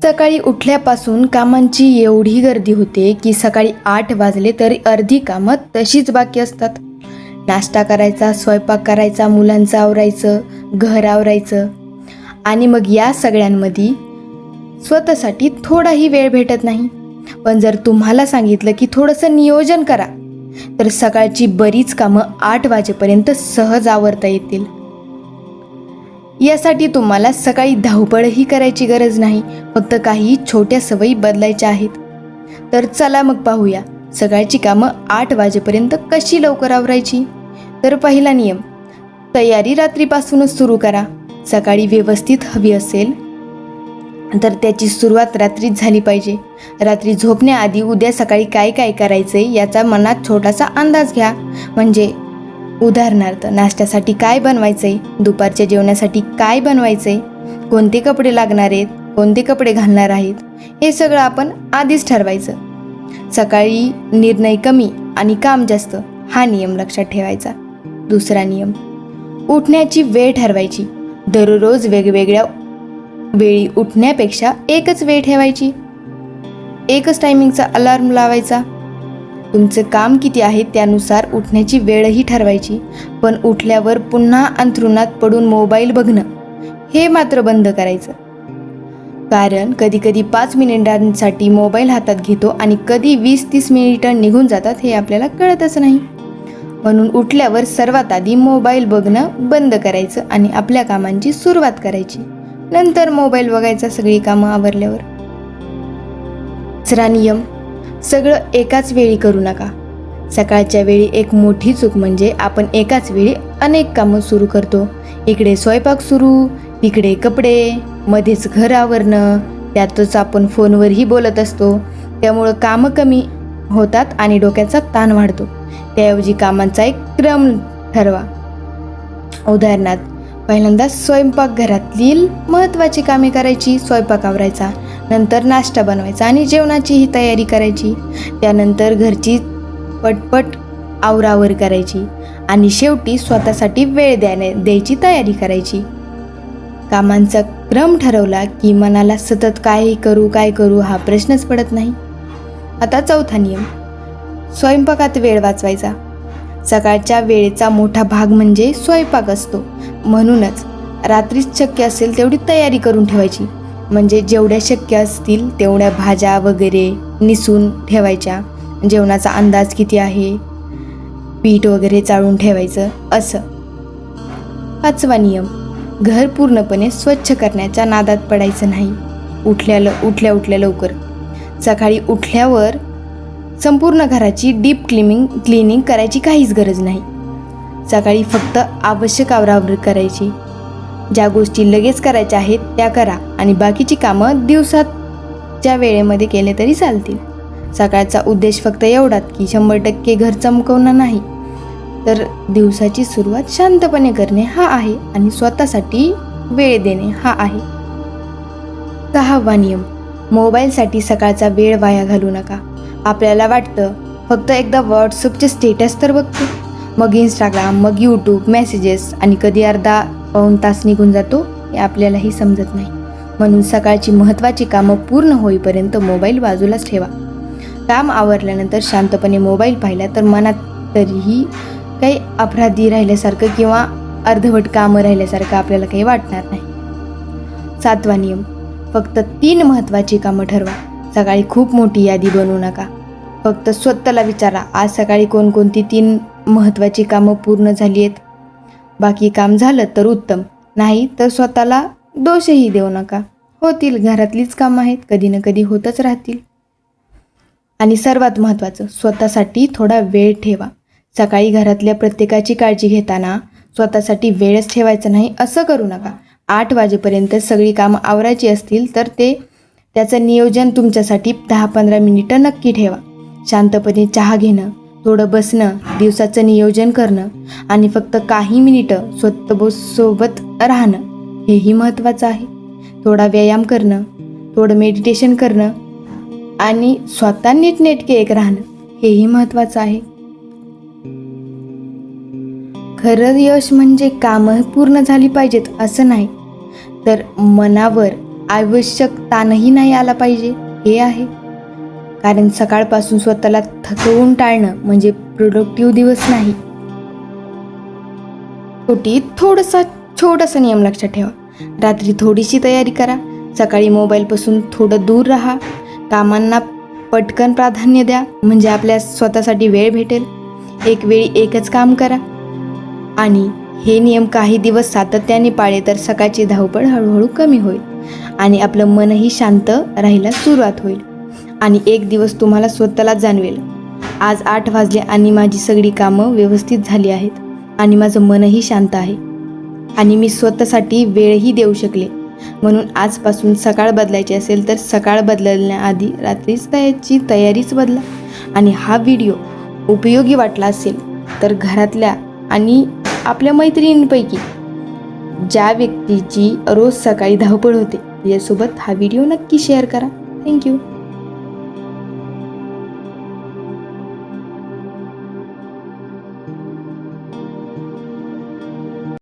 सकाळी उठल्यापासून कामांची एवढी गर्दी होते की सकाळी 8 वाजले तरी अर्धी कामं तशीच बाकी असतात. नाश्ता करायचा, स्वयंपाक करायचा, मुलांचं आवरायचं, घर आवरायचं आणि मग या सगळ्यांमध्ये स्वतःसाठी थोडाही वेळ भेटत नाही. पण जर तुम्हाला सांगितलं की थोडंसं नियोजन करा तर सकाळची बरीच कामं 8 वाजेपर्यंत सहज आवरता येतील. यासाठी तुम्हाला सकाळी धावपळही करायची गरज नाही, फक्त काही छोट्या सवयी बदलायच्या आहेत. तर चला मग पाहूया सकाळची कामं 8 वाजेपर्यंत कशी लवकर आवरायची. तर पहिला नियम, तयारी रात्रीपासूनच सुरू करा. सकाळी व्यवस्थित हवी असेल तर त्याची सुरुवात रात्रीच झाली पाहिजे. रात्री झोपण्याआधी उद्या सकाळी काय काय करायचंय याचा मनात छोटासा अंदाज घ्या. म्हणजे उदाहरणार्थ नाश्त्यासाठी काय बनवायचंय, दुपारच्या जेवणासाठी काय बनवायचंय, कोणते कपडे लागणार आहेत, कोणते कपडे घालणार आहेत, हे सगळं आपण आधीच ठरवायचं. सकाळी निर्णय कमी आणि काम जास्त, हा नियम लक्षात ठेवायचा. दुसरा नियम, उठण्याची वेळ ठरवायची. दररोज वेगवेगळ्या वेळी उठण्यापेक्षा एकच वेळ ठेवायची. एकच टायमिंगचा अलार्म लावायचा. तुमचं काम किती आहे त्यानुसार उठण्याची वेळही ठरवायची. पण उठल्यावर पुन्हा अंथरुणात पडून मोबाईल बघणं हे मात्र बंद करायचं. कारण कधी 5 मिनिटांसाठी मोबाईल हातात घेतो आणि कधी 20-30 मिनिटं निघून जातात हे आपल्याला कळतच नाही. म्हणून उठल्यावर सर्वात आधी मोबाईल बघणं बंद करायचं आणि आपल्या कामांची सुरुवात करायची. नंतर मोबाईल बघायचा सगळी कामं आवरल्यावर. तिसरा नियम, सगळं एकाच वेळी करू नका. सकाळच्या वेळी एक मोठी चूक म्हणजे आपण एकाच वेळी अनेक कामं सुरू करतो. इकडे स्वयंपाक सुरू, तिकडे कपडे, मध्येच घर आवरणं, त्यातच आपण फोनवरही बोलत असतो. त्यामुळं कामं कमी होतात आणि डोक्याचा ताण वाढतो. त्याऐवजी कामांचा एक क्रम ठरवा. उदाहरणार्थ, पहिल्यांदा स्वयंपाकघरातील महत्त्वाची कामे करायची, स्वयंपाक आवरायचा, नंतर नाश्ता बनवायचा आणि जेवणाचीही तयारी करायची, त्यानंतर घरची पटपट आवरावर करायची आणि शेवटी स्वतःसाठी वेळ द्यायची तयारी करायची. कामांचा क्रम ठरवला की मनाला सतत काय करू हा प्रश्नच पडत नाही. आता चौथा नियम, स्वयंपाकात वेळ वाचवायचा. सकाळच्या वेळेचा मोठा भाग म्हणजे स्वयंपाक असतो. म्हणूनच रात्रीच शक्य असेल तेवढी तयारी करून ठेवायची. म्हणजे जेवढ्या शक्य असतील तेवढ्या भाज्या वगैरे निसून ठेवायच्या. जेवणाचा अंदाज किती आहे, पीठ वगैरे चाळून ठेवायचं असं. पाचवा नियम, घर पूर्णपणे स्वच्छ करण्याच्या नादात पडायचं नाही. उठल्या लवकर सकाळी उठल्यावर संपूर्ण घराची डीप क्लिनिंग करायची काहीच गरज नाही. सकाळी फक्त आवश्यक आवरावर करायची. ज्या गोष्टी लगेच करायच्या आहेत त्या करा आणि बाकीची कामं दिवसाच्या वेळेमध्ये केले तरी चालतील. सकाळचा उद्देश फक्त एवढाच की 100% घर चमकवणं नाही, तर दिवसाची सुरुवात शांतपणे करणे हा आहे आणि स्वतःसाठी वेळ देणे हा आहे. 6वा नियम, मोबाईलसाठी सकाळचा वेळ वाया घालू नका. आपल्याला वाटतं फक्त एकदा व्हॉट्सअपचे स्टेटस तर बघतो, मग इंस्टाग्राम, मग यूट्यूब, मेसेजेस आणि कधी अर्धा पाऊण तास निघून जातो हे आपल्यालाही समजत नाही. म्हणून सकाळची महत्त्वाची कामं पूर्ण होईपर्यंत मोबाईल बाजूलाच ठेवा. काम आवरल्यानंतर शांतपणे मोबाईल पाहिला तर मनात तरीही काही अपराधी राहिल्यासारखं किंवा अर्धवट कामं राहिल्यासारखं आपल्याला काही वाटणार नाही. 7वा नियम, फक्त 3 महत्त्वाची कामं ठरवा. सकाळी खूप मोठी यादी बनवू नका. फक्त स्वतःला विचारा, आज सकाळी कोणकोणती 3 महत्त्वाची कामं पूर्ण झाली आहेत. बाकी काम झालं तर उत्तम, नाही तर स्वतःला दोषही देऊ नका. होतील, घरातलीच कामं आहेत, कधी ना कधी होतच राहतील. आणि सर्वात महत्त्वाचं, स्वतःसाठी थोडा वेळ ठेवा. सकाळी घरातल्या प्रत्येकाची काळजी घेताना स्वतःसाठी वेळच ठेवायचा नाही असं करू नका. 8 वाजेपर्यंत सगळी कामं आवरायची असतील तर त्याचं नियोजन तुमच्यासाठी 10-15 मिनिटं नक्की ठेवा. शांतपणे चहा घेणं, थोडं बसणं, दिवसाचं नियोजन करणं आणि फक्त काही मिनिटं स्वतःसोबत राहणं हेही महत्त्वाचं आहे. थोडा व्यायाम करणं, थोडं मेडिटेशन करणं आणि स्वतः नीटनेटके एक राहणं हेही महत्त्वाचं आहे. खरं यश म्हणजे कामं पूर्ण झाली पाहिजेत असं नाही, तर मनावर आवश्यक ताणही नाही आला पाहिजे हे आहे. कारण सकाळपासून स्वतःला थकवून टाळणं म्हणजे प्रोडक्टिव्ह दिवस नाही. छोटासा नियम लक्षात ठेवा. रात्री थोडीशी तयारी करा. सकाळी मोबाईलपासून थोडं दूर राहा. कामांना पटकन प्राधान्य द्या म्हणजे आपल्या स्वतःसाठी वेळ भेटेल. एक वेळी एकच काम करा. आणि हे नियम काही दिवस सातत्याने पाळले तर सकाळची धावपळ हळूहळू कमी होईल आणि आपलं मनही शांत राहायला सुरुवात होईल. आणि एक दिवस तुम्हाला स्वतःला जाणवेल, आज 8 वाजले आणि माझी सगळी कामं व्यवस्थित झाली आहेत आणि माझं मनही शांत आहे आणि मी स्वतःसाठी वेळही देऊ शकले. म्हणून आजपासून सकाळ बदलायची असेल तर सकाळ बदलण्याआधी रात्रीच त्याची तयारीच बदला. आणि हा व्हिडिओ उपयोगी वाटला असेल तर घरातल्या आणि आपल्या मैत्रिणींपैकी ज्या व्यक्तीची रोज सकाळी धावपळ होते यासोबत हा व्हिडिओ नक्की शेअर करा. थँक्यू.